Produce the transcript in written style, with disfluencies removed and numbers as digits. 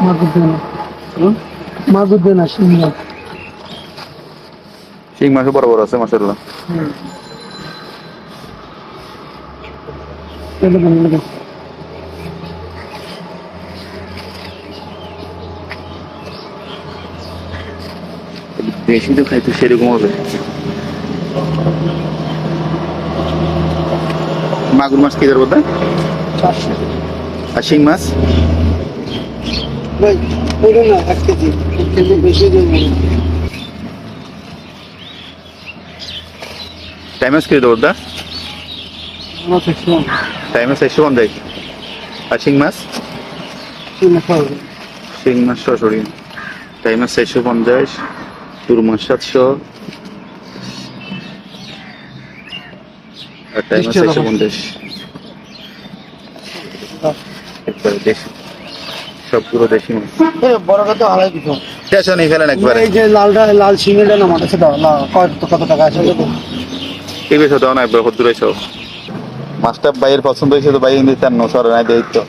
মাগুর দেনা মাগুর দেনা শিং মাছ। শিং মাছও বড় বড় আছে মাশাআল্লাহ। দেশি তো খাইতে সেরকম হবে। মাগুর মাছ কি ধরবো তা? 400 আর শিং মাছ? ভাই ওইটা না 1 কেজি, 1 কেজি বেশি দেবো। টাইম মাছ কি ধরবো তা? মাছ একশো টাইম মাছ 150। আর শিং মাছ? শিং মাছ সরাসরি টাইম মাছ 450, তুর মাছ 700 আর টাইম মাছ 150। একবারে দেশি, সবগুলো দেশি মাছ। বড় কত হালাই দিছো? টেনশন নেই, ফেলেন একবারে। এই যে লালটা লাল শিঙেটা না মাঠে দাও না, কত টাকা আছে? ঠিক আছে, দাও না একবার, কত দূর আইছো? মাছটা বাইয়ের পছন্দ হয়েছে তো, বাই দিতে আর নসর নাই, দেই তো।